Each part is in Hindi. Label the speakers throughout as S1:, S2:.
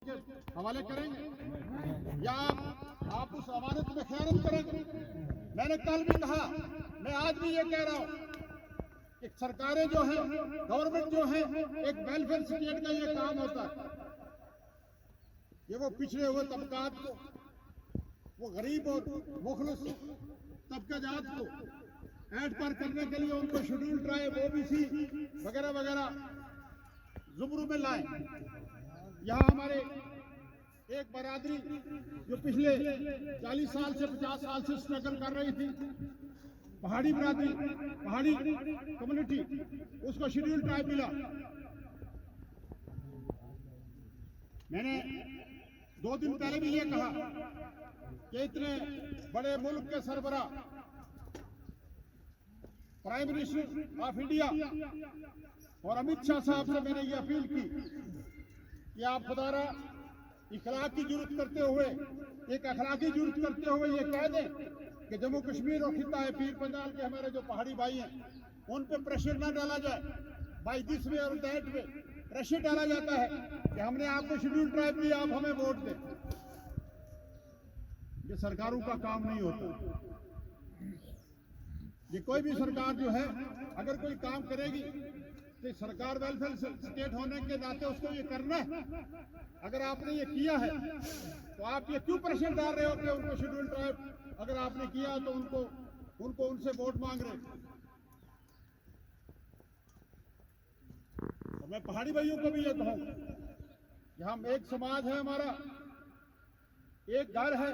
S1: के हवाले करेंगे या आप उस अमानत में खयानत करेंगे। मैंने कल भी कहा, मैं आज भी ये कह रहा हूँ कि सरकारें जो हैं, गवर्नमेंट जो है, एक वेलफेयर स्टेट का ये काम होता है। ये वो पिछड़े हुए तबकात को, वो गरीब और मुखलिस तबकाजात को ऐड पर करने के लिए उनको शेड्यूल ट्राइब, ओबीसी वगैरह वगैरह जुमरू में लाए। यहाँ हमारे एक बरादरी जो पिछले 40 साल से 50 साल से स्ट्रगल कर रही थी, पहाड़ी बरादरी, पहाड़ी कम्युनिटी, उसको शेड्यूल ट्राइब मिला। मैंने 2 दिन पहले भी ये कहा कि इतने बड़े मुल्क के सरबराह, प्राइम मिनिस्टर ऑफ इंडिया और अमित शाह साहब से मैंने ये अपील की कि आप खुदारा इखलाक की जरूरत करते हुए, एक अखलाकी जरूरत करते हुए ये कह दें कि जम्मू कश्मीर और खिता है पीर पंजाल के हमारे जो पहाड़ी भाई हैं, उन पे प्रेशर ना डाला जाए। बाई दिस वे और दैट वे प्रेशर डाला जाता है कि हमने आपको शेड्यूल ट्राइब दिया, आप हमें वोट दें। ये सरकारों का काम नहीं होता। ये कोई भी सरकार जो है अगर कोई काम करेगी तो सरकार वेलफेयर स्टेट होने के नाते उसको ये करना है। अगर आपने ये किया है तो आप ये क्यों प्रेशर डाल रहे हो कि उनको शेड्यूल ट्राइब, अगर आपने किया तो उनको उनसे वोट मांग रहे। तो मैं पहाड़ी भाइयों को भी ये कहूंगा कि हम एक समाज है, हमारा एक घर है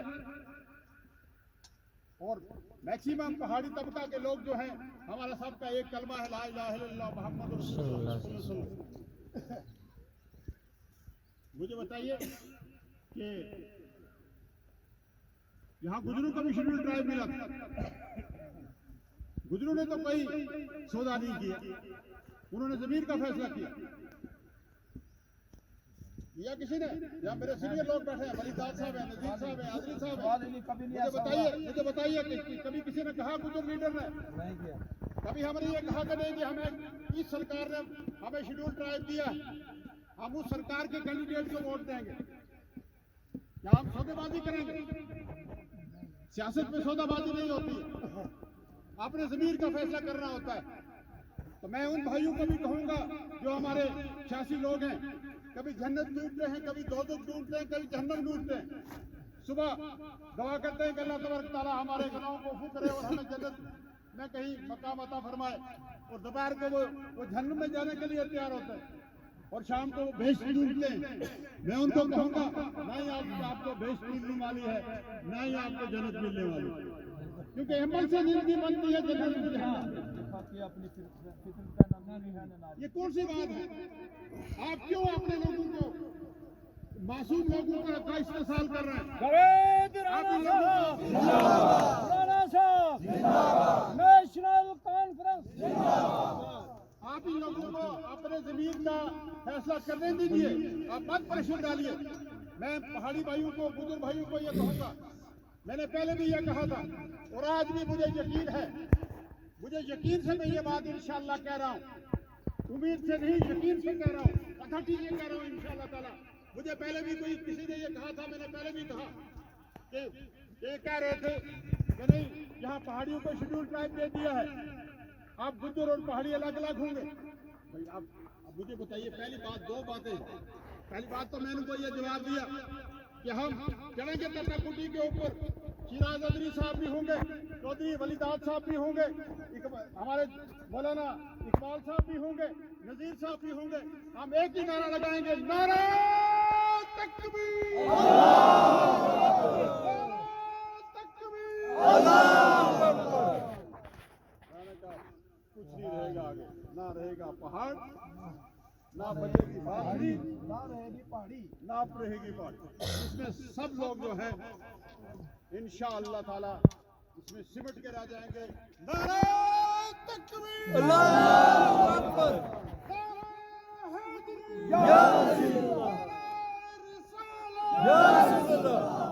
S1: और मैक्सिमम पहाड़ी तबका के लोग जो हैं, हमारा सबका एक कलमा है, ला इलाहा इल्लल्लाह मुहम्मद रसूलुल्लाह। मुझे बताइए कि यहाँ गुजरों का भी शेड्यूल ट्राइब मिला था। गुजरों ने तो कोई सौदा नहीं किया, उन्होंने जमीन का फैसला किया किसी ने। यहाँ मेरे सीनियर लोग बैठे हैं, वलीदाद साहब हैं, नजीर साहब हैं, आदरी साहब हैं। मुझे बताइए कि कभी किसी ने कहा, गुजर लीडर ने कभी हमने ये कहा कि नहीं कि हमें इस सरकार ने हमें शेड्यूल ट्राइब दिया, हम उस सरकार के कैंडिडेट को वोट देंगे? क्या हम सौदेबाजी करेंगे? सियासत में सौदाबाजी नहीं होती, आपने जमीर का फैसला करना होता है। तो मैं उन भाइयों को भी कहूंगा जो हमारे सियासी लोग हैं, कभी जन्नत ढूंढते हैं, कभी दोज़ख ढूंढते हैं, कभी जहन्नम ढूंढते हैं। सुबह दुआ करते हैं कि अल्लाह तबारक तआला हमारे गुनाहों को माफ करे और हमें जन्नत में कहीं मकाम अता फरमाए, और दोपहर को वो जहन्नम में जाने के लिए तैयार होते हैं और शाम को बेहश्त ढूंढते हैं। मैं उनको कहूंगा ना ही आपको बेहश्त मिलने वाली है, ना ही आपको जन्नत मिलने वाली है, क्योंकि अमल से जिंदगी बनती है, जन्नत मिलती है। ये कौन सी बात है? आप क्यों अपने लोगों को, मासूम लोगों का इस्तेसाल कर रहे हैं?
S2: नेशनल कॉन्फ्रेंस,
S1: आप इन लोगों को अपने जमीन का फैसला करने दीजिए, आप मत प्रेशर डालिए। मैं पहाड़ी भाइयों को, बुजुर्ग भाइयों को ये कहूंगा, मैंने पहले भी ये कहा था और आज भी मुझे यकीन है, मुझे यकीन से मैं ये बात इंशाअल्लाह कह रहा हूँ, उम्मीद से नहीं यकीन से कह रहा हूँ, अथॉरिटी ये कह रहा हूँ इंशाअल्लाह ताला। मुझे पहले भी किसी ने ये कहा था, मैंने पहले भी कहा कि ये कह रहे थे कि नहीं यहाँ पहाड़ियों को शेड्यूल ट्राइब दे दिया है, आप गुज्जर और पहाड़ी अलग अलग होंगे। भाई अब मुझे बताइए, पहली बात, 2 बातें। पहली बात तो मैंने उनको ये जवाब दिया कि हम चढ़ेंगे तत्ताकुटी के ऊपर, शिराज अदरी साहब भी होंगे, चौधरी वलीदाद साहब भी होंगे, हमारे मौलाना इकबाल साहब भी होंगे, नजीर साहब भी होंगे। हम एक ही नारा लगाएंगे, नारा तकबीर, कुछ नहीं रहेगा आगे, ना रहेगा पहाड़, ना बचेगी बादरी,
S2: ना रहेगी पहाड़ी,
S1: ना रहेगी पहाड़ी। इसमें सब लोग जो है इंशाअल्लाह ताला इसमें सिमट के रह जाएंगे। नारा तकबीर,
S2: अल्लाहू अकबर, या रसूलल्लाह, या रसूलल्लाह।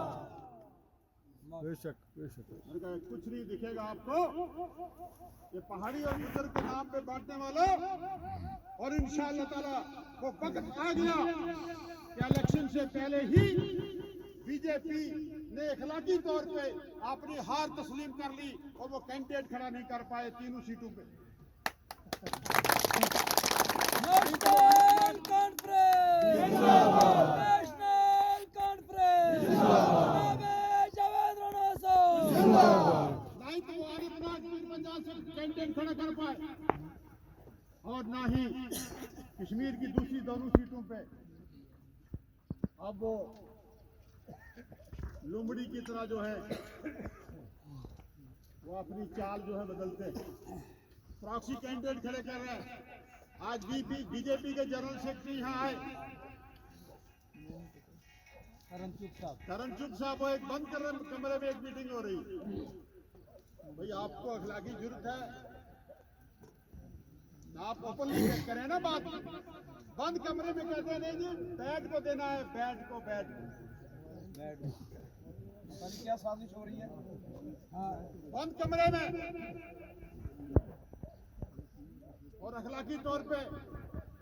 S2: बेशक बेशक,
S1: कुछ नहीं दिखेगा आपको, ये पहाड़ी और गुजर के नाम पे बांटने वाला। और इंशाअल्लाह ताला वो वक्त आ गया कि इलेक्शन से पहले ही बीजेपी ने इखलाकी तौर पे अपनी हार तस्लीम कर ली और वो कैंडिडेट खड़ा नहीं कर पाए तीनों सीटों पे।
S2: नेशनल कॉन्फ्रेंस जिंदाबाद, नेशनल कॉन्फ्रेंस जिंदाबाद, जावेद राणा साहब जिंदाबाद।
S1: नहीं तो वो आरिफ नाग पंजाब से कैंडिडेट खड़ा कर पाए और ना ही कश्मीर की दूसरी दोनों सीटों पे अब वो लुमड़ी की तरह जो है वो अपनी चाल जो है बदलते हैं, प्रॉक्सी कैंडिडेट खड़े कर रहे हैं। आज भी बीजेपी के जनरल सेक्रेटरी यहाँ आए, करण चुग साहब, वो एक बंद कमरे में एक मीटिंग हो रही। भाई आपको अखलाकी जरूरत है, आप ओपनली करें ना बात, बंद कमरे में कहते हैं नहीं जी बैट को देना है, बैट को
S2: क्या साजिश हो रही है
S1: बंद कमरे में और अखलाकी तौर पे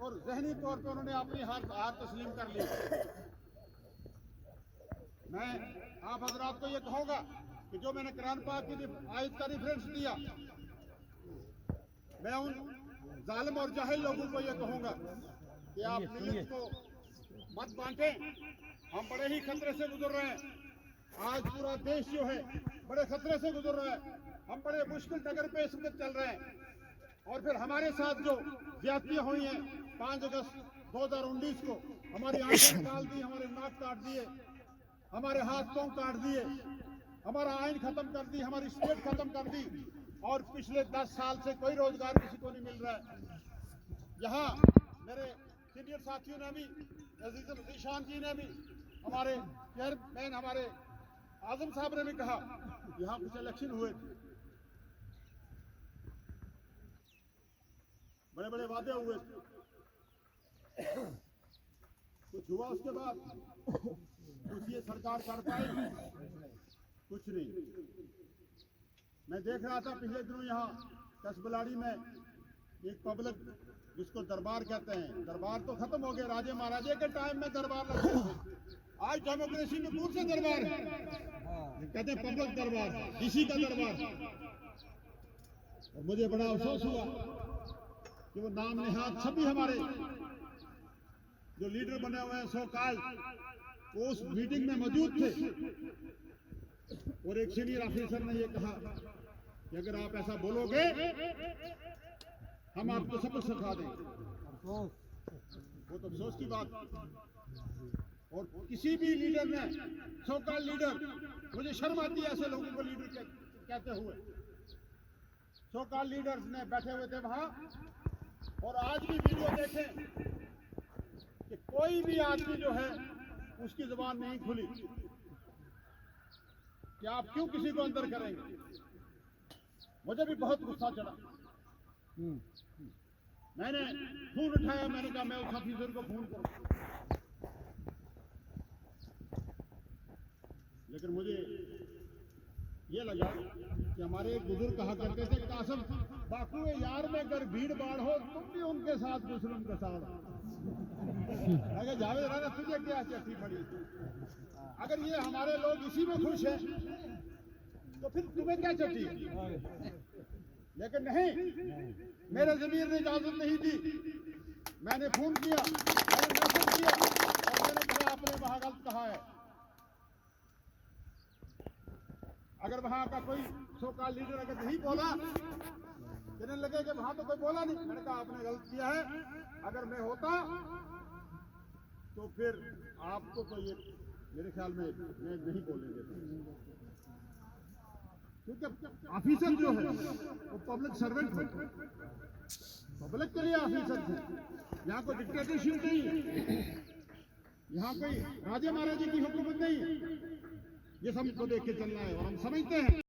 S1: और जहनी तौर पे उन्होंने अपनी हार तस्लीम कर ली। मैं आप हजरात को ये कहूंगा कि जो मैंने कुरान पाक की आयत का रेफरेंस दिया, मैं उन जालिम और जाहिल लोगों को ये कहूंगा कि आप मिल्लत को मत बांटें। हम बड़े ही खतरे से गुजर रहे हैं, आज पूरा देश जो है बड़े खतरे से गुजर रहा है, हम बड़े मुश्किल डगर पे इस वक्त चल रहे हैं। और फिर हमारे साथ जो ज्यादतियां हुई हैं 5 अगस्त 2019 को, हमारी आंखें निकाल दी, हमारे नाक काट दिए, हमारे हाथ पांव काट दिए, हमारा आइन खत्म कर दी, हमारी स्टेट खत्म कर दी और पिछले 10 साल से कोई रोजगार किसी को नहीं मिल रहा है। यहाँ मेरे सीनियर साथियों ने भी, अजीजुल ज़ीशान जी ने भी, हमारे चेयरमैन हमारे आजम साहब ने भी कहा यहाँ कुछ इलेक्शन हुए थे, बड़े बड़े वादे हुए थे, कुछ हुआ उसके बाद कुछ ये सरकार कर पाएगी, कुछ नहीं। मैं देख रहा था पिछले दिनों यहाँ कसबलाड़ी में एक पब्लिक जिसको दरबार कहते हैं, दरबार तो खत्म हो गया, राजे महाराजे के टाइम में दरबार लगते थे, आज डेमोक्रेसी में कौन सा दरबार है, कहते हैं पब्लिक दरबार, इसी का दरबार। और मुझे बड़ा अफसोस हुआ कि वो नाम निहाद सभी हमारे जो लीडर बने हुए हैं सो काल वो उस मीटिंग में मौजूद थे और एक सीनियर ऑफिसर ने ये कहा कि अगर आप ऐसा बोलोगे हम आपको सबक सिखा देंगे। वो तो अफसोस की बात। और किसी भी लीडर ने, सो काल लीडर, मुझे शर्म आती है ऐसे लोगों को लीडर कहते हुए, सो काल लीडर्स ने बैठे हुए थे वहां। और आज भी वीडियो देखें कि कोई भी आदमी जो है उसकी जुबान नहीं खुली कि आप क्यों किसी को अंदर करेंगे। मुझे भी बहुत गुस्सा चढ़ा, मैंने फोन उठाया, मैंने कहा मैं उस ऑफिसर को फोन करूं, लेकिन मुझे ये लगा कि हमारे एक बुजुर्ग कहा करते थे कासम बाकू यार में अगर भीड़ भाड़ हो तुम भी उनके साथ मुस्लिम के साथ। अगर जावेद राणा तुझे क्या चट्टी पड़ी, अगर ये हमारे लोग इसी में खुश हैं तो फिर तुम्हें क्या चट्टी। लेकिन नहीं, मेरे ज़मीर ने इजाजत नहीं दी। मैंने फोन किया, मैंने मैसेज किया और मैंने कहा आपने वहां गलत कहा है। अगर वहां का कोई सो कॉल्ड लीडर अगर नहीं बोला, कहने लगे कि वहां तो कोई बोला नहीं, मैंने कहा आपने गलत किया है। अगर मैं होता तो फिर आपको तो ये मेरे ख्याल में मैं नहीं बोलने देता, क्योंकि ऑफिसर जो है वो पब्लिक सर्वेंट है, पब्लिक के लिए ऑफिसर थे। यहाँ कोई डिक्टेटरशिप नहीं है, यहाँ कोई राजे महाराजे की हुकूमत नहीं है। ये सबको देख के चलना है और हम समझते हैं